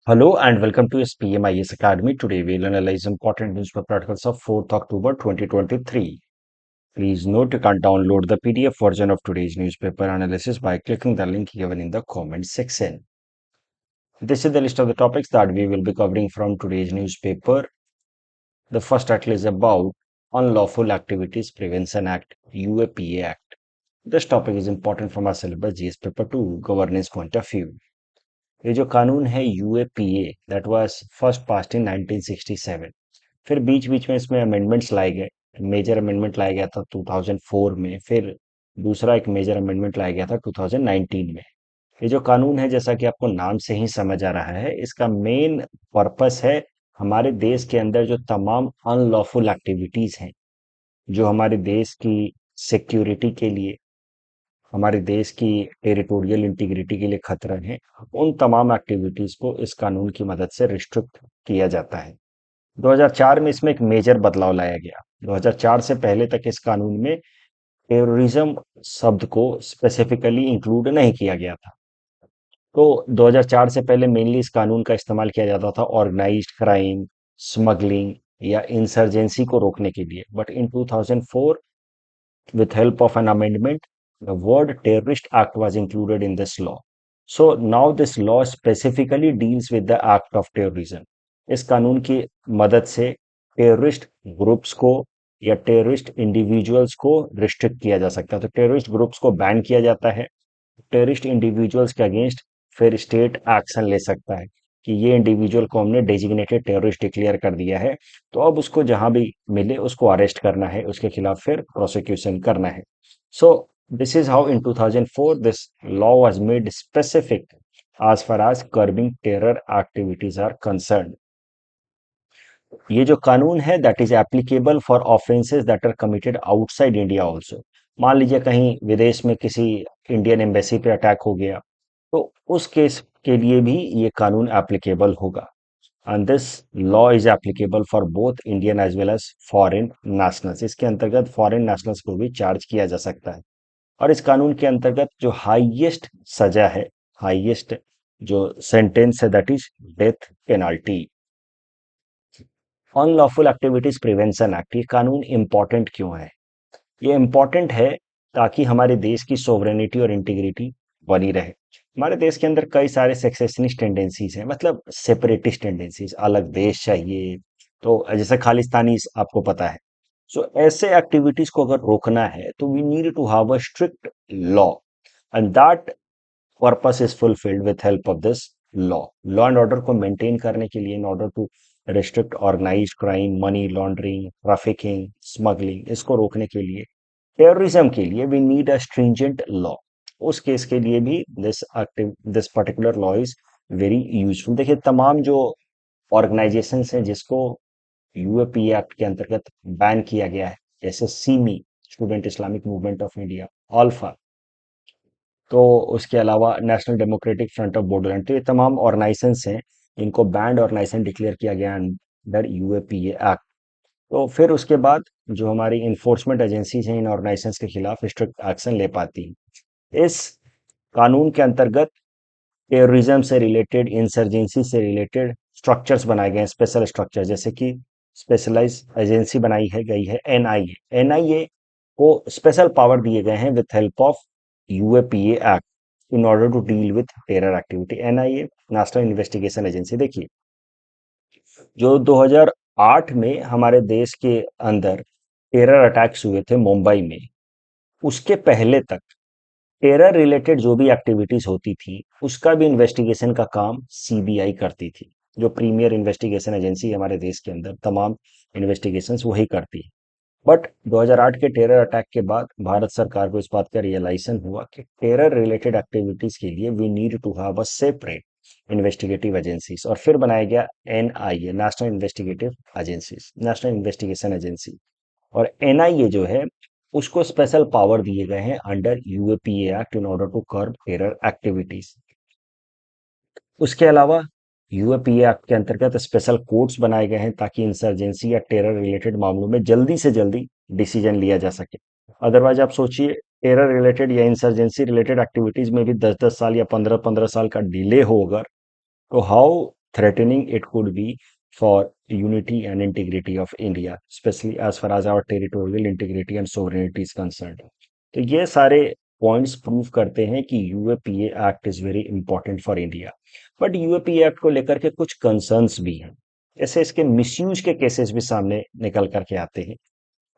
Hello and welcome to SPMIS Academy. Today we'll analyze important newspaper articles of 4th October 2023. Please note you can download the PDF version of today's newspaper analysis by clicking the link given in the comment section. This is the list of the topics that we will be covering from today's newspaper. The first article is about Unlawful Activities Prevention Act, UAPA Act. This topic is important from our syllabus GS paper 2 governance point of view. ये जो कानून है UAPA that was first passed in 1967। फिर बीच बीच में इसमें amendments लाए गए। Major amendment लाया गया था 2004 में, फिर दूसरा एक मेजर अमेंडमेंट लाया गया था 2019 में। ये जो कानून है, जैसा कि आपको नाम से ही समझ आ रहा है, इसका मेन पर्पस है हमारे देश के अंदर जो तमाम अनलॉफुल एक्टिविटीज हैं, जो हमारे देश की सिक्योरिटी के लिए, हमारे देश की टेरिटोरियल इंटीग्रिटी के लिए खतरा है, उन तमाम एक्टिविटीज को इस कानून की मदद से रिस्ट्रिक्ट किया जाता है। 2004 में इसमें एक मेजर बदलाव लाया गया। 2004 से पहले तक इस कानून में टेररिज्म शब्द को स्पेसिफिकली इंक्लूड नहीं किया गया था। तो 2004 से पहले मेनली इस कानून का इस्तेमाल किया जाता था ऑर्गेनाइज्ड क्राइम, स्मगलिंग या इंसर्जेंसी को रोकने के लिए। But in 2004, with help of an amendment, the word terrorist act was included in this law. So now this law specifically deals with the act of terrorism. इस कानून की मदद से टेररिस्ट ग्रुप्स को या टेररिस्ट इंडिविजुअल्स को restrict किया जा सकता है। तो टेररिस्ट ग्रुप्स को बैन किया जाता है। टेररिस्ट इंडिविजुअल्स के अगेंस्ट फिर स्टेट एक्शन ले सकता है कि ये इंडिविजुअल को हमने डेजिग्नेटेड टेररिस्ट डिक्लेयर कर दिया है, तो अब उसको जहां भी मिले उसको अरेस्ट करना है, उसके खिलाफ फिर प्रोसिक्यूशन करना है। सो this is how in 2004 this law was made specific as far as curbing terror activities are concerned. ये जो कानून है that is applicable for offences that are committed outside India also. मान लीजिए कहीं विदेश में किसी इंडियन एम्बेसी पे अटैक हो गया, तो उस केस के लिए भी ये कानून एप्लीकेबल होगा। And this law is applicable for both Indian as well as foreign nationals. इसके अंतर्गत फॉरेन नेशनल्स को भी चार्ज किया जा सकता है। और इस कानून के अंतर्गत जो हाईएस्ट सजा है, हाईएस्ट जो सेंटेंस है that is death penalty. Unlawful activities prevention act, ये कानून इंपॉर्टेंट क्यों है? ये इंपॉर्टेंट है ताकि हमारे देश की सोवरेनिटी और इंटीग्रिटी बनी रहे। हमारे देश के अंदर कई सारे सेक्सेशनिस्ट टेंडेंसीज हैं, मतलब सेपरेटिस्ट टेंडेंसीज, अलग देश चाहिए, तो जैसे खालिस्तानी आपको पता है। सो ऐसे एक्टिविटीज को अगर रोकना है तो we need to have a strict law, and that purpose is fulfilled with help of this law. Law and order को मेंटेन करने के लिए, in order to restrict organised crime, money laundering, trafficking, smuggling, इसको रोकने के लिए, terrorism के लिए we need a stringent law. उस केस के लिए भी this particular law is very useful. देखिए, तमाम जो ऑर्गेनाइजेशंस हैं जिसको यूएपीए एक्ट के अंतर्गत बैन किया गया है, जैसे semi, student Islamic movement of India, alpha, तो उसके अलावा national democratic front of Bodoland, तो ये तमाम ऑर्गेनाइजेशंस हैं इनको बैंड ऑर्गेनाइजेशन डिक्लेयर किया गया अंडर यूएपीए एक्ट। तो फिर उसके बाद जो हमारी इन्फोर्समेंट एजेंसीज हैं इन ऑर्गेनाइजेशंस के खिलाफ स्ट्रिक्ट एक्शन ले पाती हैं। इस कानून के अंतर्गत टेररिज्म से रिलेटेड, इंसर्जेंसी से रिलेटेड स्ट्रक्चर्स बनाए गए हैं, स्पेशल स्ट्रक्चर, जैसे कि स्पेशलाइज एजेंसी बनाई है गई है एनआईए। एनआईए को स्पेशल पावर दिए गए हैं with help of UAPA act in order to deal with terror activity. NIA national investigation agency. देखिए, जो 2008 में हमारे देश के अंदर टेरर अटैक्स हुए थे मुंबई में, उसके पहले तक टेरर रिलेटेड जो भी एक्टिविटीज होती थी उसका भी इन्वेस्टिगेशन का काम सीबीआई करती थी। जो प्रीमियर इन्वेस्टिगेशन एजेंसी हमारे देश के अंदर तमाम इन्वेस्टिगेशंस वही करती है। बट 2008 के टेरर अटैक के बाद भारत सरकार को इस बात का रियलाइजेशन हुआ कि टेरर रिलेटेड एक्टिविटीज के लिए we need to have a separate investigative agencies, और फिर बनाया गया NIA, national investigative agencies, national investigation agency. और एनआईए जो है उसको स्पेशल पावर दिए गए हैं under UAPA act in order to curb terror activities. उसके अलावा यूएपीए एक्ट के अंतर्गत स्पेशल कोर्ट्स बनाए गए हैं ताकि इंसर्जेंसी या टेरर रिलेटेड मामलों में जल्दी से जल्दी डिसीजन लिया जा सके। अदरवाइज आप सोचिए, टेरर रिलेटेड या इंसर्जेंसी रिलेटेड एक्टिविटीज में भी 10-10 साल या 15-15 साल का डिले होगा, तो how threatening it could be for unity and integrity of India, especially as far as our territorial integrity and sovereignty is concerned. तो ये सारे पॉइंट्स प्रूव करते हैं कि UAPA act is very important for India. But UAPA act को लेकर के कुछ कंसर्न्स भी हैं, जैसे इसके मिसयूज के केसेस भी सामने निकल करके आते हैं।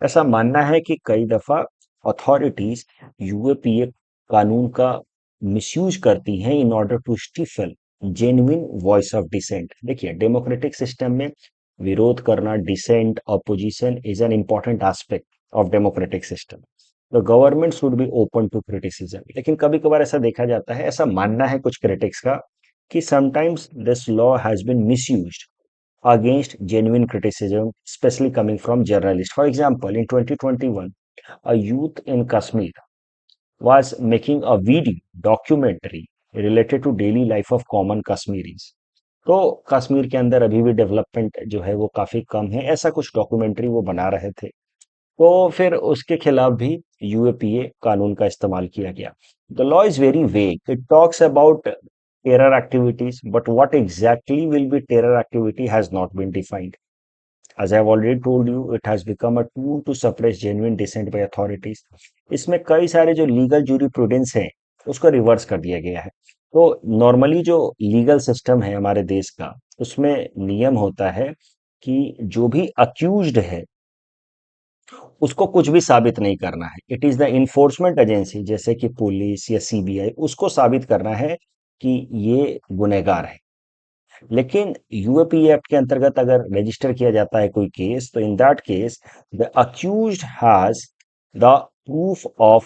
ऐसा मानना है कि कई दफा अथॉरिटीज यूएपीए कानून का मिसयूज करती हैं in order to stifle genuine voice of dissent. देखिए, डेमोक्रेटिक सिस्टम में विरोध करना, dissent, opposition is an important aspect of democratic system. The government should be open to criticism. लेकिन कभी कभार ऐसा देखा जाता है, ऐसा मानना है कुछ क्रिटिक्स का, कि sometimes this law has been misused against genuine criticism, especially coming from journalists. For example, in 2021, a youth in Kashmir was making a video documentary related to daily life of common Kashmiris. तो कश्मीर के अंदर अभी भी development जो है वो काफी कम है, ऐसा कुछ डॉक्यूमेंट्री वो बना रहे थे। तो फिर उसके खिलाफ भी यूएपीए कानून का इस्तेमाल किया गया। The law is very vague, it talks about terror activities, but what exactly will be terror activity has not been defined. As I have already told you, it has become a tool to suppress genuine dissent by authorities. इसमें कई सारे जो legal जूरिप्रूडेंस हैं उसको reverse कर दिया गया है। तो नॉर्मली जो लीगल सिस्टम है हमारे देश का, उसमें नियम होता है कि जो भी अक्यूज्ड है उसको कुछ भी साबित नहीं करना है। It is the enforcement agency, जैसे कि पुलिस या सीबीआई, उसको साबित करना है कि ये गुनहगार है। लेकिन यूएपी एक्ट के अंतर्गत अगर रजिस्टर किया जाता है कोई केस, तो in that case the accused has the proof of,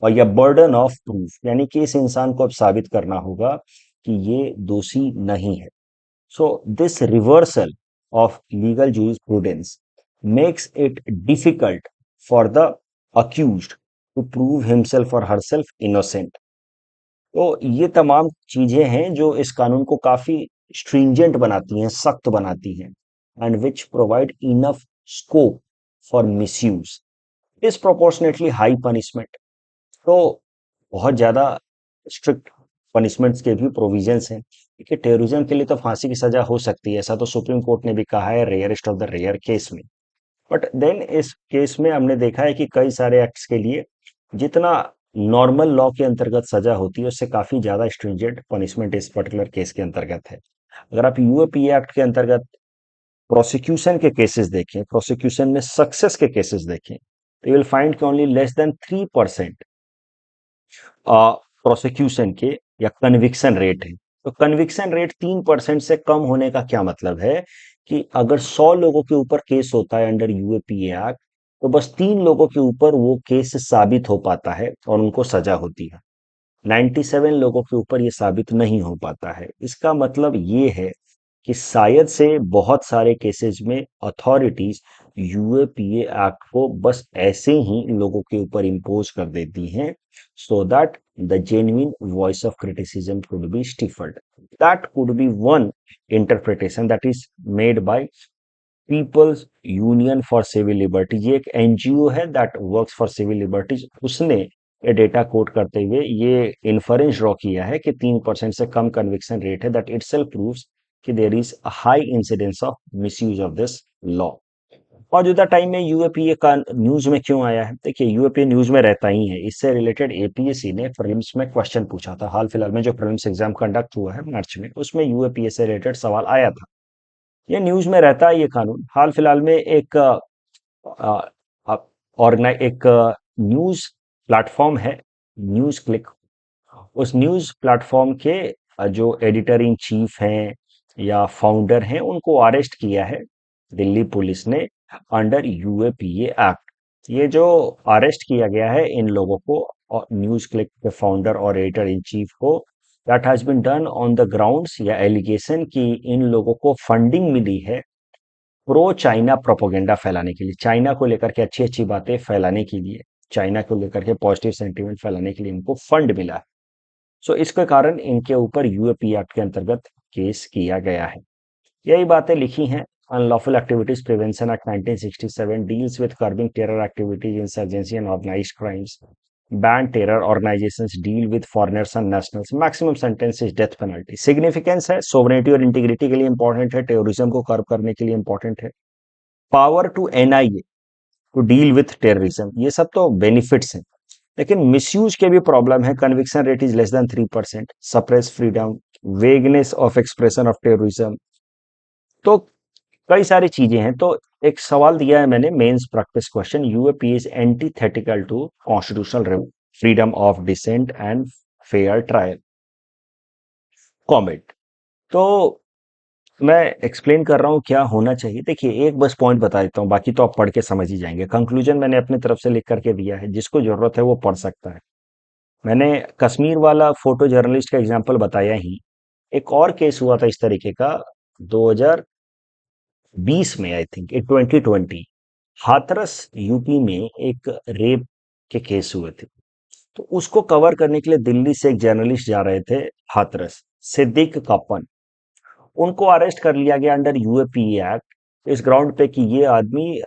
और या बर्डन ऑफ प्रूफ, यानी कि इस इंसान को अब साबित करना होगा कि ये दोषी नहीं है। So this reversal of legal jurisprudence makes it difficult for the accused to prove himself or herself innocent. तो ये तमाम चीजें हैं जो इस कानून को काफी स्ट्रिंजेंट बनाती हैं, सख्त बनाती हैं, and which provide enough scope for misuse. Disproportionately high punishment, तो बहुत ज्यादा स्ट्रिक्ट पनिशमेंट्स के भी प्रोविजंस हैं। देखिए, टेररिज्म के लिए तो फांसी की सजा हो सकती है, ऐसा तो सुप्रीम कोर्ट ने भी कहा है rarest of the rare case में। बट देन इस केस में हमने देखा है कि कई सारे एक्ट्स के लिए जितना नॉर्मल लॉ के अंतर्गत सजा होती है उससे काफी ज्यादा स्ट्रिंजेंट पनिशमेंट इस पर्टिकुलर केस के अंतर्गत है। अगर आप यूएपी एक्ट के अंतर्गत प्रोसिक्यूशन के केसेस देखें, प्रोसिक्यूशन में सक्सेस के केसेस देखें, तो यू विल फाइंड कि ओनली लेस देन 3% प्रोसिक्यूशन के या कन्विक्शन रेट है। तो कन्विक्शन रेट 3% से कम होने का क्या मतलब है कि अगर 100 लोगों के ऊपर केस होता है अंडर यूएपीए एक्ट, तो बस 3 लोगों के ऊपर वो केस साबित हो पाता है और उनको सजा होती है। 97 लोगों के ऊपर ये साबित नहीं हो पाता है। इसका मतलब ये है कि शायद से बहुत सारे केसेस में अथॉरिटीज यूएपीए एक्ट को बस ऐसे ही लोगों के ऊपर इम्पोज कर देती हैं, so that the genuine voice of criticism could be stifled. That could be one interpretation that is made by peoples union for civil liberty. ये एक एनजीओ है that works for civil liberties. उसने ये data coat करते हुए ये inference draw किया है कि 3% से कम कन्विक्शन रेट है, दैट इटसेल्फ प्रूव्स कि there is a high incidence of misuse of this law. मौजूदा टाइम में यूएपीए का न्यूज में क्यों आया है? देखिए, यूएपीए न्यूज में रहता ही है। इससे रिलेटेड एपीएससी ने प्रीलिम्स में क्वेश्चन पूछा था। हाल फिलहाल में जो प्रीलिम्स एग्जाम कंडक्ट हुआ है मार्च में, उसमें यूएपीए से रिलेटेड सवाल आया था। ये न्यूज में रहता है ये कानून। हाल फिलहाल में एक एक न्यूज प्लेटफॉर्म है, न्यूज क्लिक। उस न्यूज प्लेटफॉर्म के जो एडिटर इन चीफ हैं या फाउंडर हैं, उनको अरेस्ट किया है दिल्ली पुलिस ने अंडर यूएपीए एक्ट। ये जो अरेस्ट किया गया है इन लोगों को, और न्यूज क्लिक के फाउंडर और एडिटर इन चीफ को, that has been done on the grounds या एलिगेशन कि इन लोगों को फंडिंग मिली है प्रो चाइना प्रोपोगेंडा फैलाने के लिए, चाइना को लेकर के अच्छी अच्छी बातें फैलाने के लिए, चाइना को लेकर के पॉजिटिव सेंटीमेंट फैलाने के लिए इनको फंड मिला है। सो इसके कारण इनके ऊपर यूएपी एक्ट के अंतर्गत केस किया गया है। यही बातें लिखी हैं। Unlawful activities prevention act 1967 deals with curbing terror activities, insurgency and organised crimes. Ban terror organisations deal with foreigners and nationals, maximum sentence is death penalty. Significance है, सोवरेनिटी और इंटीग्रिटी के लिए इंपॉर्टेंट है, टेररिज्म को कर्ब करने के लिए important है। Power to NIA to deal with terrorism, ये सब तो बेनिफिट्स हैं, लेकिन मिसयूज के भी प्रॉब्लम है। Conviction rate is less than 3%, suppress freedom, vagueness of expression of terrorism, तो कई सारी चीजें हैं। तो एक सवाल दिया है मैंने, mains practice question, UAP is antithetical to constitutional freedom of dissent and fair trial, comment. तो मैं एक्सप्लेन कर रहा हूं क्या होना चाहिए। देखिए एक बस पॉइंट बता देता हूं, बाकी तो आप पढ़ के समझ ही जाएंगे। कंक्लूजन मैंने अपनी तरफ से लिख करके दिया है, जिसको जरूरत है वो पढ़ सकता है। मैंने कश्मीर वाला फोटो जर्नलिस्ट का एग्जाम्पल बताया ही। एक और केस हुआ था इस तरीके का 2020 में, आई थिंक 2020, हाथरस यूपी में एक रेप के केस हुए थे। तो उसको कवर करने के लिए दिल्ली से एक जर्नलिस्ट जा रहे थे हाथरस, सिद्दीक कापन। उनको अरेस्ट कर लिया गया अंडर यूएपीए एक्ट, इस ग्राउंड पे कि ये आदमी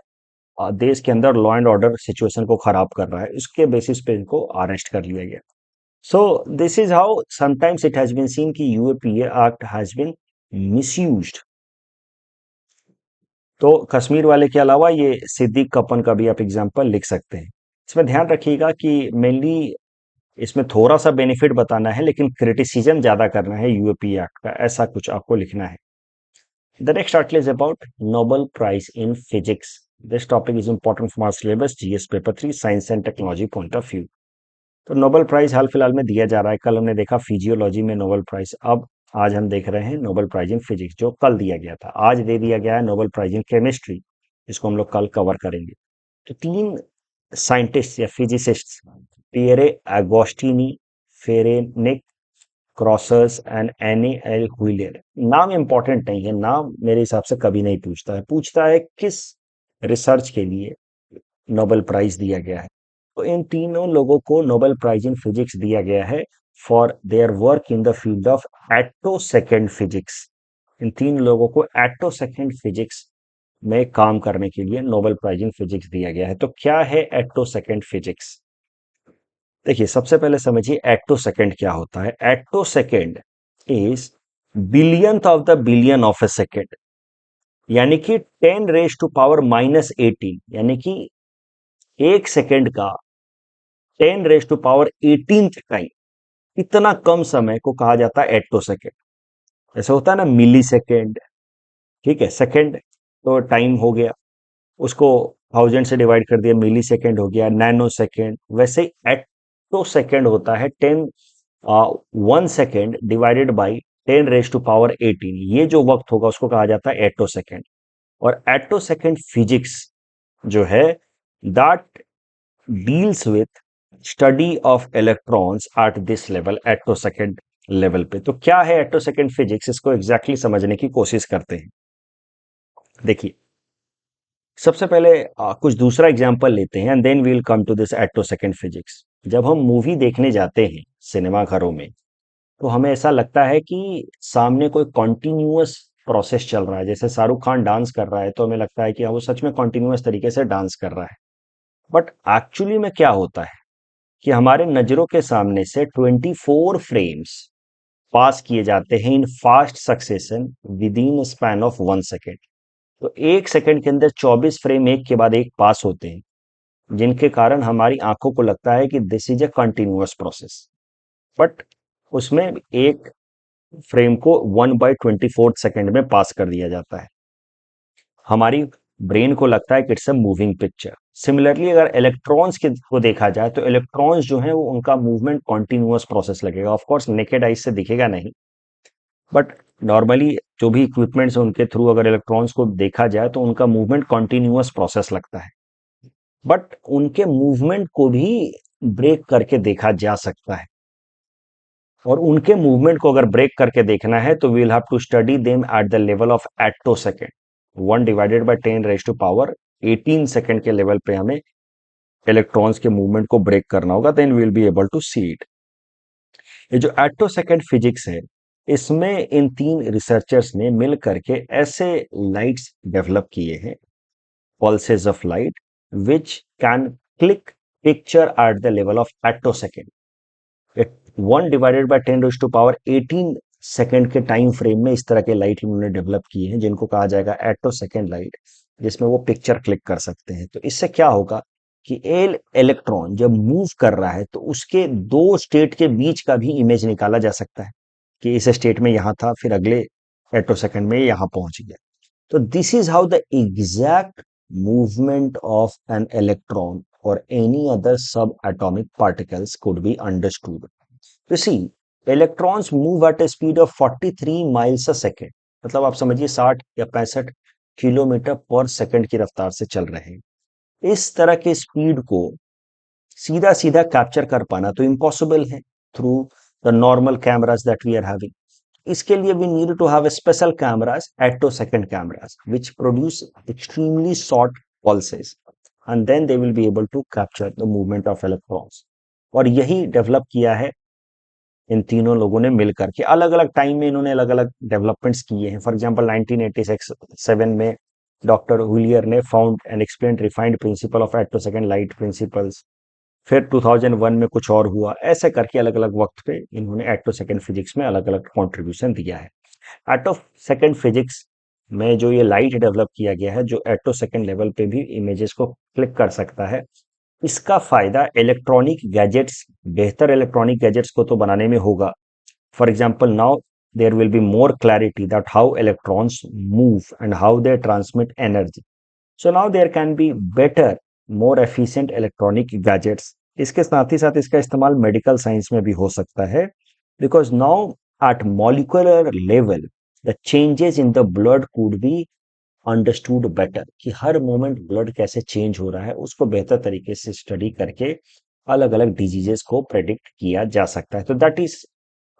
देश के अंदर लॉ एंड ऑर्डर सिचुएशन को खराब कर रहा है। इसके बेसिस पे इनको अरेस्ट कर लिया गया। So this is how sometimes it has been seen कि UAPA act has been misused. तो कश्मीर वाले के अलावा ये सिद्दीक कपन का भी आप एग्जांपल लिख सकते हैं। इसमें ध्यान रखिएगा कि मेनली इसमें थोड़ा सा बेनिफिट बताना है, लेकिन क्रिटिसिज्म ज्यादा करना है यूएपीए एक्ट का, ऐसा कुछ आपको लिखना है। The next article is about Nobel Prize in Physics. This topic is important from our syllabus GS paper 3 science and technology point of view. तो नोबेल प्राइज हाल फिलहाल में दिया जा रहा है। कल हमने देखा फिजियोलॉजी में नोबेल प्राइज, अब आज हम देख रहे हैं नोबेल प्राइज इन फिजिक्स, जो कल दिया गया था। आज दे दिया गया है नोबेल प्राइज इन केमिस्ट्री, जिसको हम लोग कल कवर करेंगे। तो तीन साइंटिस्ट या physicist, Pierre Agostini, Ferenc Krausz and Anne L'Huillier, नाम इंपॉर्टेंट नहीं है, नाम मेरे हिसाब से कभी नहीं पूछता है। पूछता है किस रिसर्च के लिए नोबेल प्राइज दिया गया है। तो इन तीनों लोगों को नोबेल प्राइज इन फिजिक्स दिया गया है for their work in the field of attosecond physics. इन तीन लोगों को एटो सेकेंड फिजिक्स में काम करने के लिए नोबेल प्राइज इन फिजिक्स दिया गया है। तो क्या है एटो सेकेंड फिजिक्स? देखिए सबसे पहले समझिए एटो सेकेंड क्या होता है। Attosecond is billionth of the billion of a second, यानी कि 10 रेज टू पावर -18, यानी कि एक सेकेंड का 10 रेज टू पावर 18 टाइम, इतना कम समय को कहा जाता है एटो सेकेंड। ऐसा होता है ना मिली सेकेंड, ठीक है, सेकेंड तो टाइम हो गया, उसको 1000 से डिवाइड कर दिया, मिली सेकेंड हो गया, नैनो सेकेंड। वैसे ही एटो सेकेंड होता है 1 second divided by 10 raise to power 18, ये जो वक्त होगा उसको कहा जाता है एटो सेकेंड। और एटो सेकेंड फिजिक्स जो है, that deals with study of electrons at this level, attosecond level पे। तो क्या है एटो सेकेंड फिजिक्स, इसको एग्जैक्टली समझने की कोशिश करते हैं। देखिए सबसे पहले कुछ दूसरा एग्जांपल लेते हैं and then we will come to this attosecond physics. जब हम मूवी देखने जाते हैं सिनेमा घरों में, तो हमें ऐसा लगता है कि सामने कोई कॉन्टिन्यूअस प्रोसेस चल रहा है। जैसे शाहरुख खान डांस कर रहा है तो हमें लगता है कि हाँ वो सच में कॉन्टिन्यूअस तरीके से डांस कर रहा है। बट एक्चुअली में क्या होता है कि हमारे नजरों के सामने से 24 फ्रेम्स पास किए जाते हैं in fast succession within span of 1 second. तो एक सेकंड के अंदर 24 फ्रेम एक के बाद एक पास होते हैं, जिनके कारण हमारी आंखों को लगता है कि this is a continuous process. But उसमें एक फ्रेम को 1/24 सेकंड में पास कर दिया जाता है। हमारी ब्रेन को लगता है कि it's a moving picture. Similarly अगर इलेक्ट्रॉन्स के को देखा जाए तो इलेक्ट्रॉन्स जो है वो उनका मूवमेंट कॉन्टिन्यूअस प्रोसेस लगेगा। ऑफ कोर्स नेकेड आई से दिखेगा नहीं, बट नॉर्मली जो भी इक्विपमेंट्स हैं उनके थ्रू अगर इलेक्ट्रॉन्स को देखा जाए तो उनका मूवमेंट कॉन्टिन्यूअस प्रोसेस लगता है। बट उनके मूवमेंट को भी ब्रेक करके देखा जा सकता है, और उनके मूवमेंट को अगर ब्रेक करके देखना है तो we'll have to study them at the level of attosecond. 1/10⁻18 second के लेवल पे हमें इलेक्ट्रॉन्स के मूवमेंट को ब्रेक करना होगा, then we'll be able to see it. ये जो एटो सेकेंड फिजिक्स है, इसमें इन तीन रिसर्चर्स ने मिल करके ऐसे लाइट्स डेवलप किए हैं, pulses of light which can click picture at the level of attosecond. 1 / 10⁻18 second के टाइम फ्रेम में इस तरह के लाइट इन्होंने डेवलप किए हैं जिनको कहा जाएगा एटोसेकेंड लाइट, जिसमें वो पिक्चर क्लिक कर सकते हैं। तो इससे क्या होगा कि इलेक्ट्रॉन जब मूव कर रहा है तो उसके दो स्टेट के बीच का भी इमेज निकाला जा सकता है कि इस स्टेट में यहां था, फिर अगले एटोसेकेंड में यहां पहुंच गया। So this is how the exact movement of an electron or any other subatomic particles could be understood. You see, electrons move at a speed of 43 miles a second. मतलब आप समझिए 60 या 65 किलोमीटर पर सेकंड की रफ्तार से चल रहे हैं। इस तरह के स्पीड को सीधा सीधा कैप्चर कर पाना तो इम्पॉसिबल है through the normal cameras that we are having. इसके लिए we need to have a special cameras, attosecond cameras, which produce extremely short pulses, and then they will be able to capture the movement of electrons. और यही develop किया है इन तीनों लोगों ने मिलकर के। अलग अलग टाइम में इन्होंने अलग अलग डेवलपमेंट्स किए हैं। फॉर एग्जांपल 1987 में डॉक्टर हुलियर ने found and explain refined principle of attosecond light principles. फिर 2001 में कुछ और हुआ। ऐसे करके अलग अलग वक्त पे इन्होंने एटो सेकेंड फिजिक्स में अलग अलग कॉन्ट्रीब्यूशन दिया है। एटो सेकेंड फिजिक्स में जो ये लाइट डेवलप किया गया है, जो एटो सेकेंड लेवल पे भी इमेजेस को क्लिक कर सकता है, इसका फायदा इलेक्ट्रॉनिक गैजेट्स, बेहतर इलेक्ट्रॉनिक गैजेट्स को तो बनाने में होगा। For example now there will be more clarity that how electrons move and how they transmit energy. So now there can be better, more efficient electronic gadgets. इसके साथ ही साथ इसका इस्तेमाल मेडिकल साइंस में भी हो सकता है, because now at molecular level the changes in the blood could be understood better, कि हर मोमेंट ब्लड कैसे चेंज हो रहा है उसको बेहतर तरीके से स्टडी करके अलग अलग डिजीजेस को प्रेडिक्ट किया जा सकता है। तो that is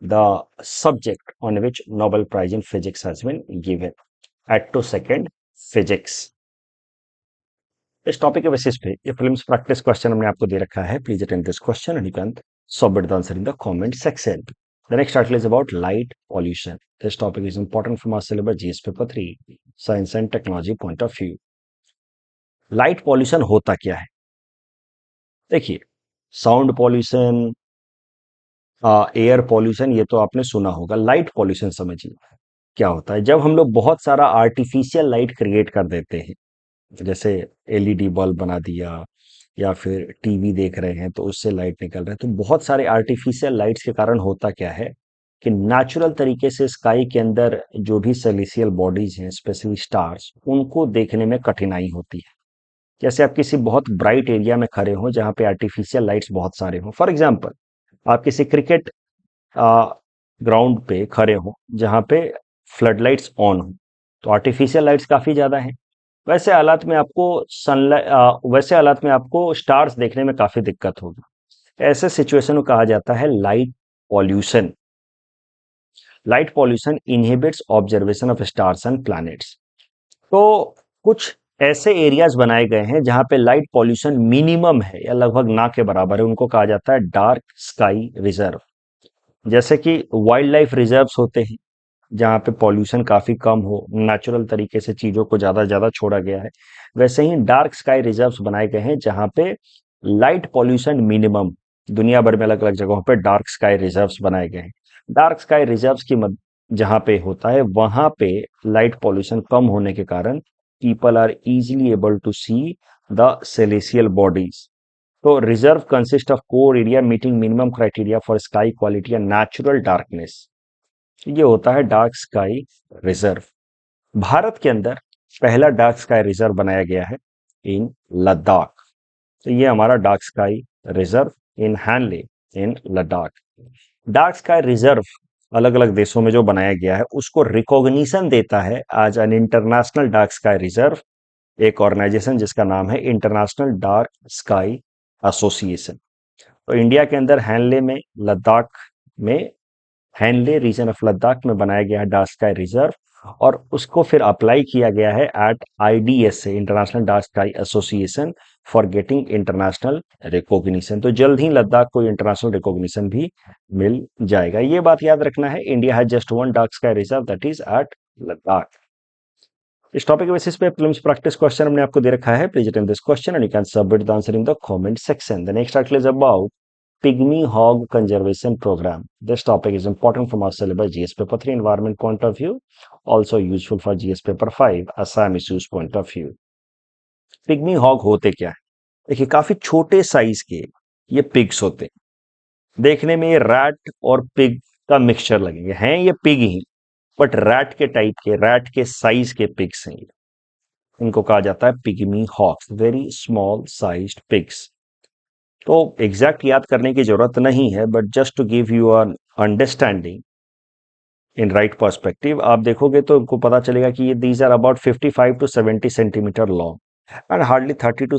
the subject on which Nobel prize in physics has been given, attosecond physics. इस टॉपिक के बेसिस पे ये फिल्म्स प्रैक्टिस क्वेश्चन हमने आपको दे रखा है। Please attend this question and you can submit the answer in the comment section. The next article is about light pollution. This topic is important from our syllabus GS paper 3 science and technology point of view. Light pollution होता क्या है? देखिए, sound pollution, air pollution, ये तो आपने सुना होगा। Light pollution समझिए क्या होता है। जब हम लोग बहुत सारा आर्टिफिशियल लाइट क्रिएट कर देते हैं, जैसे एलईडी बल्ब बना दिया या फिर टीवी देख रहे हैं तो उससे लाइट निकल रहा है, तो बहुत सारे आर्टिफिशियल लाइट्स के कारण होता क्या है कि नेचुरल तरीके से स्काई के अंदर जो भी सेलेसियल बॉडीज हैं, स्पेशली स्टार्स, उनको देखने में कठिनाई होती है। जैसे आप किसी बहुत ब्राइट एरिया में खड़े हो जहां पे आर्टिफिशियल लाइट्स बहुत सारे हो। फॉर एग्जाम्पल, आप किसी क्रिकेट ग्राउंड पे खड़े हो जहां पे फ्लड लाइट्स ऑन हो, तो आर्टिफिशियल लाइट्स काफी ज्यादा हैं। वैसे हालात में आपको वैसे हालात में आपको स्टार्स देखने में काफी दिक्कत होगी। ऐसे सिचुएशन को कहा जाता है light pollution. Light pollution inhibits observation of stars and planets. तो कुछ ऐसे एरियाज बनाए गए हैं जहां पे लाइट पॉल्यूशन मिनिमम है या लगभग ना के बराबर है, उनको कहा जाता है डार्क स्काई रिजर्व। जैसे कि वाइल्ड लाइफ रिजर्व्स होते हैं जहाँ पे पॉल्यूशन काफी कम हो, नेचुरल तरीके से चीजों को ज्यादा छोड़ा गया है। वैसे ही डार्क स्काई रिजर्व्स बनाए गए हैं जहाँ पे लाइट पॉल्यूशन मिनिमम। दुनिया भर में अलग अलग जगहों पे डार्क स्काई रिजर्व्स बनाए गए हैं। डार्क स्काई रिजर्व्स की जहाँ पे होता है वहां पे लाइट पॉल्यूशन कम होने के कारण people are easily able to see the celestial bodies. तो reserve consist of core area meeting minimum criteria for sky quality and natural darkness. ये होता है डार्क स्काई रिजर्व। भारत के अंदर पहला डार्क स्काई रिजर्व बनाया गया है इन लद्दाख। तो ये हमारा dark sky reserve in Henle in Ladakh. Dark sky reserve अलग अलग देशों में जो बनाया गया है उसको रिकॉग्निशन देता है आज an international dark sky reserve, एक ऑर्गेनाइजेशन जिसका नाम है इंटरनेशनल डार्क स्काई एसोसिएशन। तो इंडिया के अंदर हैनले में, लद्दाख में, हैनले रीजन ऑफ लद्दाख में बनाया गया है डार्क स्काई रिजर्व, और उसको फिर अप्लाई किया गया है एट आईडीएस से, international dark sky association, for getting international recognition. तो जल्द ही लद्दाख को इंटरनेशनल रिकॉग्निशन भी मिल जाएगा। ये बात याद रखना है, India has just one dark sky reserve that is at Ladakh. इस टॉपिक के बेसिस पे प्रीलिम्स प्रैक्टिस क्वेश्चन हमने आपको दे रखा है. Please attend this question and you can submit the answer in the comment section. The next article is about pygmy hog conservation program. This topic is important from our syllabus GS paper 3 environment point of view, also useful for GS paper 5 Assam issues point of view. Pygmy hog होते क्या है? देखिए काफी छोटे size के ये pigs होते हैं. देखने में ये रैट और पिग का मिक्सचर लगेंगे. हैं ये पिग ही, बट रैट के टाइप के, रैट के साइज के पिग्स हैं ये. इनको कहा जाता है pygmy hogs, very small sized pigs. तो एग्जैक्ट याद करने की जरूरत नहीं है, but just to give you an understanding in right perspective, आप देखोगे तो आपको पता चलेगा कि ये these are about 55 to 70 centimetre long and hardly 30 to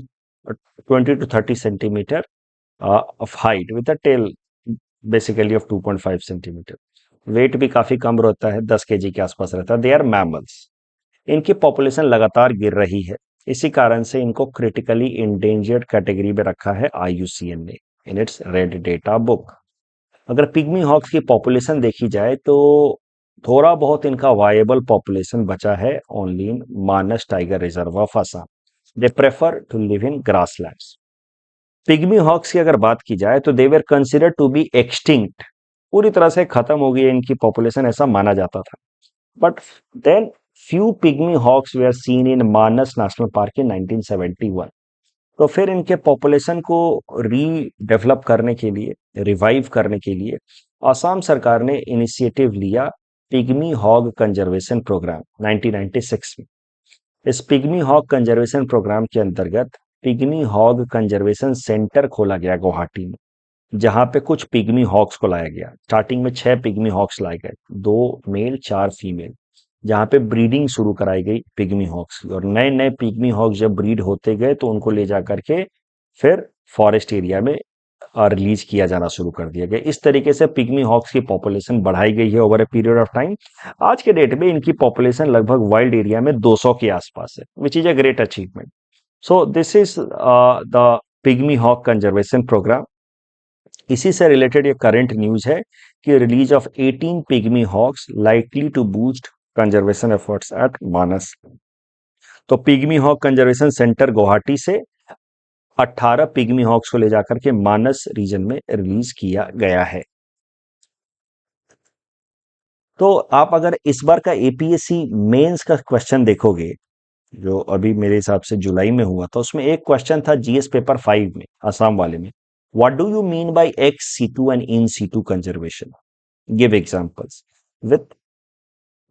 20 to 30 centimetre of height with a tail basically of 2.5 centimetre. Weight भी काफी कम रहता है, 10 केजी के आसपास रहता है. They are mammals. इनकी पॉपुलेशन लगातार गिर रही है. इसी कारण से इनको क्रिटिकली इंडेंजर्ड कैटेगरी में रखा है IUCN ने in its red data book. अगर पिग्मी हॉक्स की पॉपुलेशन देखी जाए तो थोड़ा बहुत इनका वायबल पॉपुलेशन बचा है only in Manas tiger reserve of Assam. They prefer to live in grasslands. Pygmy hogs की अगर बात की जाए तो they were considered to be extinct. पूरी तरह से खत्म हो गई है इनकी पॉपुलेशन, ऐसा माना जाता था. But then few pygmy hawks were seen in Manas National Park in 1971. तो फिर इनके पॉपुलेशन को रीडेवलप करने के लिए, रिवाइव करने के लिए असम सरकार ने इनिशिएटिव लिया पिग्मी हॉग कंजर्वेशन प्रोग्राम 1996 में. इस पिग्मी हॉग कंजर्वेशन प्रोग्राम के अंतर्गत पिग्मी हॉग कंजर्वेशन सेंटर खोला गया गुवाहाटी में, जहां पे कुछ पिग्मी हॉक्स को लाया गया. स्टार्टिंग में 6 पिग्मी हॉक्स लाए गए, 2 मेल 4 फीमेल, जहां पे ब्रीडिंग शुरू कराई गई पिग्मी हॉक्स की. और नए नए पिग्मी हॉक्स जब ब्रीड होते गए तो उनको ले जा करके फिर फॉरेस्ट एरिया में रिलीज किया जाना शुरू कर दिया गया. इस तरीके से पिग्मी हॉक्स की पॉपुलेशन बढ़ाई गई है over a period of time. आज के डेट में इनकी पॉपुलेशन लगभग वाइल्ड एरिया में 200 के आसपास है, which is a great achievement. So this is the pygmy hog conservation programme. इसी से रिलेटेड ये करंट न्यूज है कि release of 18 pygmy hogs likely to boost conservation efforts at Manas. तो pygmy hog conservation centre Guwahati से 18 पिग्मी हॉक्स को ले जाकर के मानस रीजन में रिलीज किया गया है. तो आप अगर इस बार का APSC मेंस का क्वेश्चन देखोगे, जो अभी मेरे हिसाब से जुलाई में हुआ था, उसमें एक क्वेश्चन था GS पेपर 5 में, असम वाले में. What do you mean by ex situ and in situ conservation? Give examples. With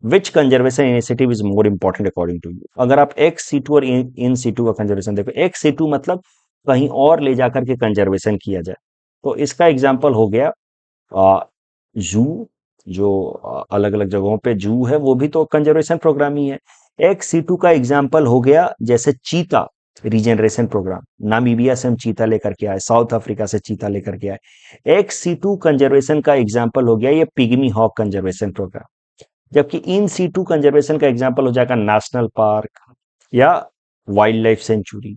which conservation initiative is more important according to you? अगर आप एक्स सीटू और इन सीटू का कंजर्वेशन देखो, ex situ मतलब कहीं और ले जाकर के कंजर्वेशन किया जाए, तो इसका एग्जांपल हो गया जू. जो अलग अलग जगहों पे जू है, वो भी तो कंजर्वेशन प्रोग्राम ही है. एक्स सीटू का एग्जांपल हो गया जैसे चीता रीजनरेशन प्रोग्राम. नामीबिया से हम चीता लेकर के आए, साउथ अफ्रीका से चीता लेकर के आए. एक्स सीटू कंजर्वेशन का एग्जांपल हो गया ये पिग्मी हॉक कंजर्वेशन प्रोग्राम. जबकि इन सीटू कंजर्वेशन का एग्जांपल हो जाएगा नेशनल पार्क या वाइल्ड लाइफ सेंचुरी.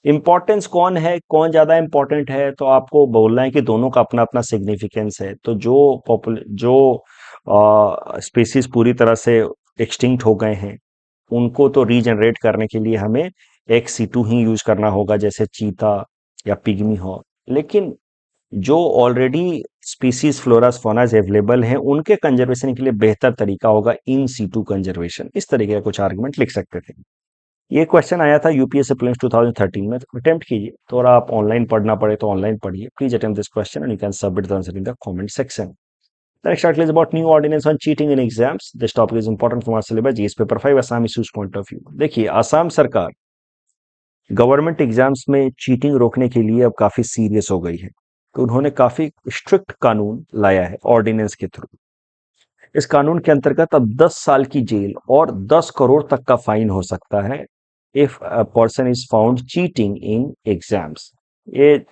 इंपॉर्टेंस कौन है, कौन ज्यादा इंपॉर्टेंट है, तो आपको बोलना है कि दोनों का अपना अपना सिग्निफिकेंस है. तो जो स्पीसीज पूरी तरह से एक्सटिंक्ट हो गए हैं, उनको तो रीजनरेट करने के लिए हमें एक्स सीटू ही यूज करना होगा, जैसे चीता या पिग्मी हॉक. लेकिन जो already species floras faunas available हैं, उनके कंजर्वेशन के लिए बेहतर तरीका होगा इन सीटू कंजर्वेशन. इस तरीके का कुछ आर्गुमेंट लिख सकते थे. ये क्वेश्चन आया था यूपीएससी प्रीलिम्स 2013 में. तो अटेम्प्ट कीजिए. थोड़ा आप ऑनलाइन पढ़ना पड़े तो ऑनलाइन पढ़िए. Please attempt this question and you can submit the answer in the comment section. Next article is about new ordinance on cheating in exams. This topic is important from our syllabus GS paper 5 Assam issues point of view. देखिए असम सरकार government exams में cheating रोकने के लिए अब काफी serious हो गई है. तो उन्होंने काफी स्ट्रिक्ट कानून लाया है ऑर्डिनेंस के थ्रू. इस कानून के अंतर्गत अब 10 साल की जेल और 10 करोड़ तक का फाइन हो सकता है if a person is found cheating in exams. ये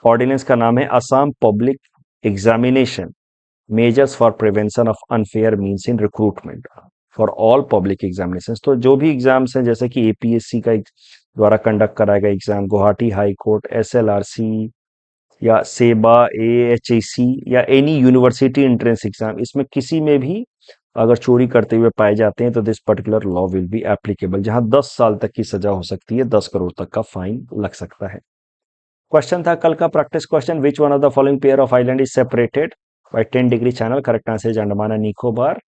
ऑर्डिनेंस का नाम है Assam public examination measures for prevention of unfair means in recruitment for all public examinations. तो जो भी एग्जाम्स हैं, जैसे कि APSC का द्वारा कंडक्ट कराया गया exam, Guwahati high court, SLRC या सेबा, AHEC या एनी यूनिवर्सिटी एंट्रेंस एग्जाम, इसमें किसी में भी अगर चोरी करते हुए पाए जाते हैं तो this particular law will be applicable, जहां 10 साल तक की सजा हो सकती है, 10 करोड़ तक का फाइन लग सकता है। क्वेश्चन था कल का practice question, which one of the following pair of island is separated by 10 degree channel? Correct answer is Andaman and Nicobar.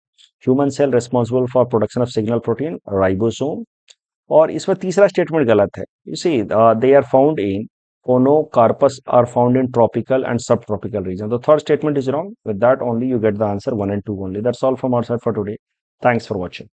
Human cell responsible for production of signal protein, ribosome. और इसमें तीसरा स्टेटमेंट गलत है। You see they are found in conocarpus are found in tropical and subtropical region. The third statement is wrong. With that only you get the answer 1 and 2 only. That's all from our side for today. Thanks for watching.